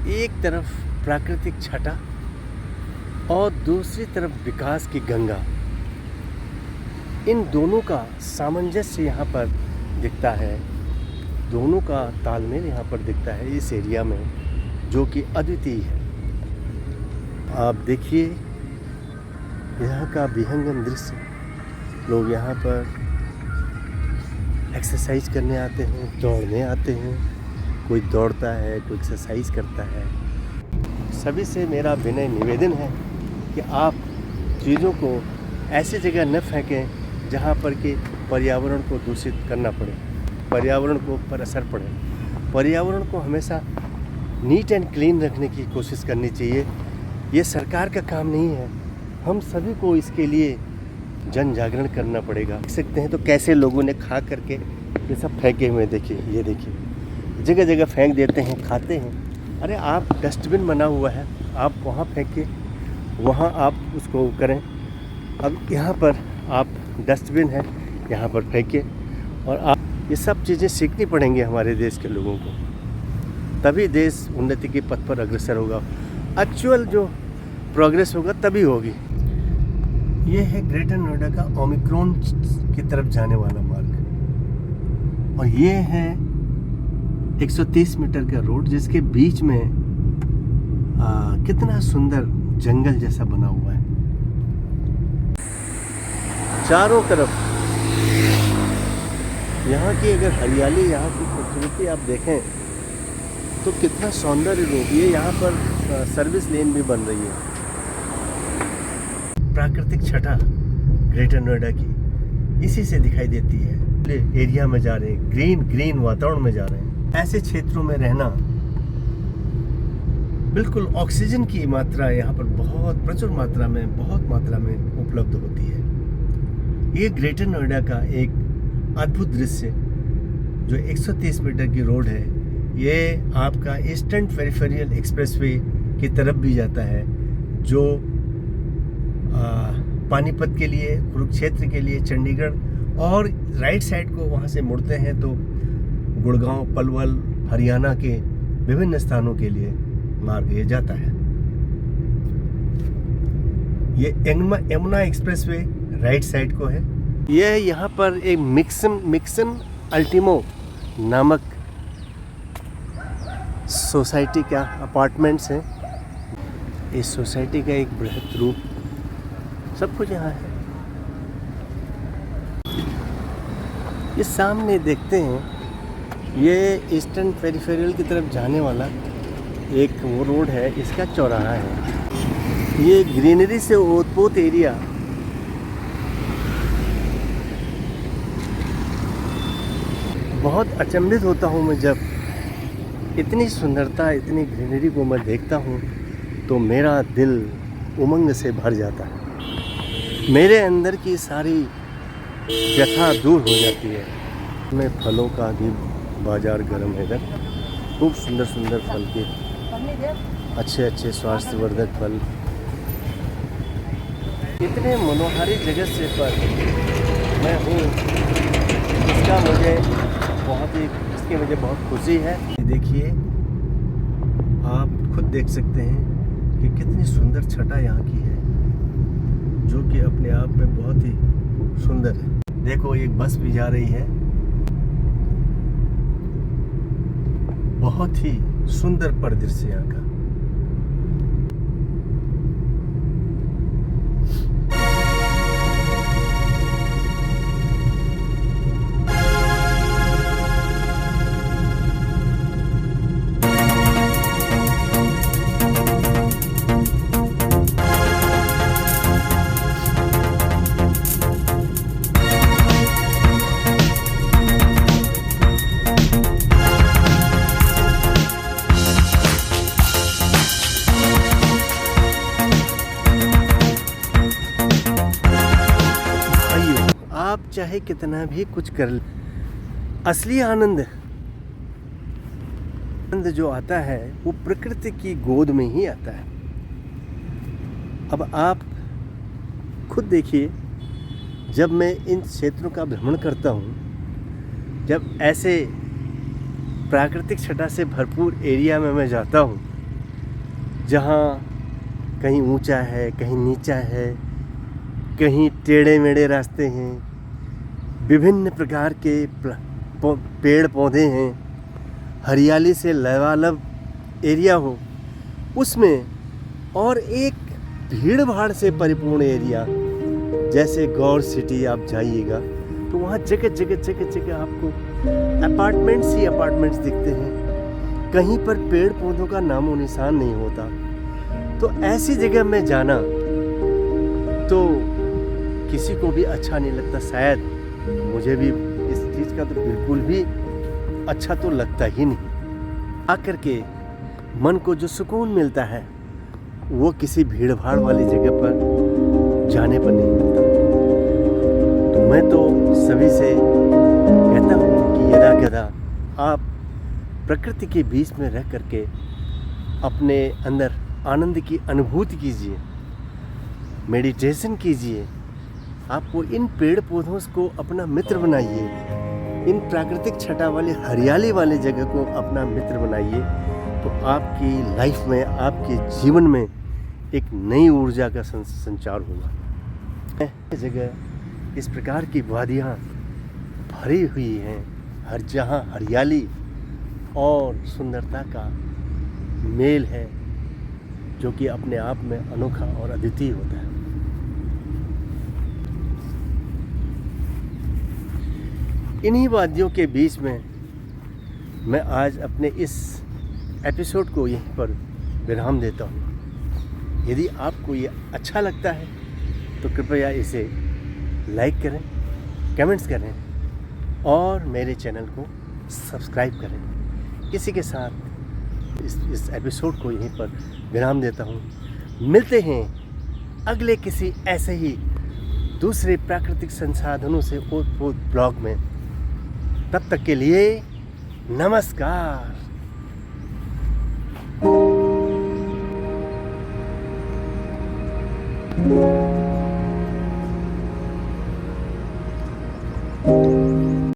एक तरफ प्राकृतिक छटा और दूसरी तरफ विकास की गंगा, इन दोनों का सामंजस्य यहाँ पर दिखता है, दोनों का तालमेल यहाँ पर दिखता है इस एरिया में, जो कि अद्वितीय है। आप देखिए यहाँ का विहंगम दृश्य। लोग यहाँ पर एक्सरसाइज करने आते हैं, दौड़ने आते हैं, कोई दौड़ता है, कोई एक्सरसाइज करता है। सभी से मेरा विनय निवेदन है कि आप चीज़ों को ऐसी जगह न फेंकें जहाँ पर कि पर्यावरण को दूषित करना पड़े, पर्यावरण को पर असर पड़े। पर्यावरण को हमेशा नीट एंड क्लीन रखने की कोशिश करनी चाहिए। ये सरकार का काम नहीं है, हम सभी को इसके लिए जन जागरण करना पड़ेगा। देख सकते हैं तो कैसे लोगों ने खा करके ये सब फेंके हुए, देखिए, ये देखिए, जगह जगह फेंक देते हैं, खाते हैं। अरे आप डस्टबिन बना हुआ है, आप वहाँ फेंके, वहाँ आप उसको करें। अब यहाँ पर आप डस्टबिन है, यहाँ पर फेंके। और आप ये सब चीज़ें सीखनी पड़ेंगी हमारे देश के लोगों को, तभी देश उन्नति के पथ पर अग्रसर होगा। एक्चुअल जो प्रोग्रेस होगा तभी होगी। ये है ग्रेटर नोएडा का ओमिक्रॉन की तरफ जाने वाला मार्ग, और ये है 130 मीटर का रोड, जिसके बीच में कितना सुंदर जंगल जैसा बना हुआ है। चारों तरफ यहाँ की अगर हरियाली, यहाँ की खूबसूरती आप देखें तो कितना सौंदर्य रूप। ये यहाँ पर सर्विस लेन भी बन रही है। प्राकृतिक छटा ग्रेटर नोएडा की इसी से दिखाई देती है। एरिया में जा रहे हैं, ग्रीन वातावरण में जा रहे हैं। ऐसे क्षेत्रों में रहना, बिल्कुल ऑक्सीजन की मात्रा यहाँ पर बहुत प्रचुर मात्रा में, बहुत मात्रा में उपलब्ध होती है। ये ग्रेटर नोएडा का एक अद्भुत दृश्य जो 130 मीटर की रोड है, ये आपका ईस्टर्न पेरिफेरल एक्सप्रेसवे की तरफ भी जाता है, जो पानीपत के लिए, कुरुक्षेत्र के लिए, चंडीगढ़, और राइट साइड को वहाँ से मुड़ते हैं तो गुड़गांव, पलवल, हरियाणा के विभिन्न स्थानों के लिए मार्ग ये जाता है। ये यमुना एक्सप्रेसवे राइट साइड को है। यह यहाँ पर एक मिक्सन अल्टीमो नामक सोसाइटी का अपार्टमेंट्स हैं। इस सोसाइटी का एक बृहद रूप, सब कुछ यहाँ है। ये सामने देखते हैं, ये ईस्टर्न पेरिफेरल की तरफ जाने वाला एक वो रोड है, इसका चौराहा है। ये ग्रीनरी से ओतपोत एरिया, बहुत अचंभित होता हूँ मैं जब इतनी सुंदरता, इतनी ग्रीनरी को मैं देखता हूँ तो मेरा दिल उमंग से भर जाता है। मेरे अंदर की सारी व्यथा दूर हो जाती है। में फलों का भी बाजार गर्म है इधर, खूब सुंदर सुंदर फल के, अच्छे स्वास्थ्यवर्धक फल। इतने मनोहारी जगह से पर मैं हूँ, इसकी मुझे बहुत खुशी है। देखिए, आप खुद देख सकते हैं कि कितनी सुंदर छटा यहाँ की है, जो कि अपने आप में बहुत ही सुंदर है। देखो, एक बस भी जा रही है, बहुत ही सुंदर परिदृश्य यहाँ का। आप चाहे कितना भी कुछ कर, असली आनंद जो आता है वो प्रकृति की गोद में ही आता है। अब आप खुद देखिए, जब मैं इन क्षेत्रों का भ्रमण करता हूँ, जब ऐसे प्राकृतिक छटा से भरपूर एरिया में मैं जाता हूँ, जहाँ कहीं ऊंचा है, कहीं नीचा है, कहीं टेढ़े मेढ़े रास्ते हैं, विभिन्न प्रकार के पेड़ पौधे हैं, हरियाली से लबालब एरिया हो, उसमें और एक भीड़ भाड़ से परिपूर्ण एरिया जैसे गौर सिटी आप जाइएगा तो वहाँ जगह जगह जगह जगह आपको अपार्टमेंट्स ही अपार्टमेंट्स दिखते हैं, कहीं पर पेड़ पौधों का नामो निशान नहीं होता। तो ऐसी जगह में जाना तो किसी को भी अच्छा नहीं लगता, शायद मुझे भी इस चीज़ का तो बिल्कुल भी अच्छा तो लगता ही नहीं। आकर के मन को जो सुकून मिलता है वो किसी भीड़ भाड़ वाली जगह पर जाने पर नहीं मिलता। तो मैं तो सभी से कहता हूँ कि यदा कदा आप प्रकृति के बीच में रह करके अपने अंदर आनंद की अनुभूति कीजिए, मेडिटेशन कीजिए, आपको इन पेड़ पौधों को अपना मित्र बनाइए, इन प्राकृतिक छटा वाले हरियाली वाले जगह को अपना मित्र बनाइए, तो आपकी लाइफ में, आपके जीवन में एक नई ऊर्जा का संचार होगा। यह जगह इस प्रकार की वादियाँ भरी हुई हैं, हर जहाँ हरियाली और सुंदरता का मेल है, जो कि अपने आप में अनोखा और अद्वितीय होता है। इन्हीं वादियों के बीच में मैं आज अपने इस एपिसोड को यहीं पर विराम देता हूँ। यदि आपको ये अच्छा लगता है तो कृपया इसे लाइक करें, कमेंट्स करें और मेरे चैनल को सब्सक्राइब करें। इसी के साथ इस एपिसोड को यहीं पर विराम देता हूँ। मिलते हैं अगले किसी ऐसे ही दूसरे प्राकृतिक संसाधनों से ओतप्रोत ब्लॉग में। तब तक के लिए नमस्कार। Thank you.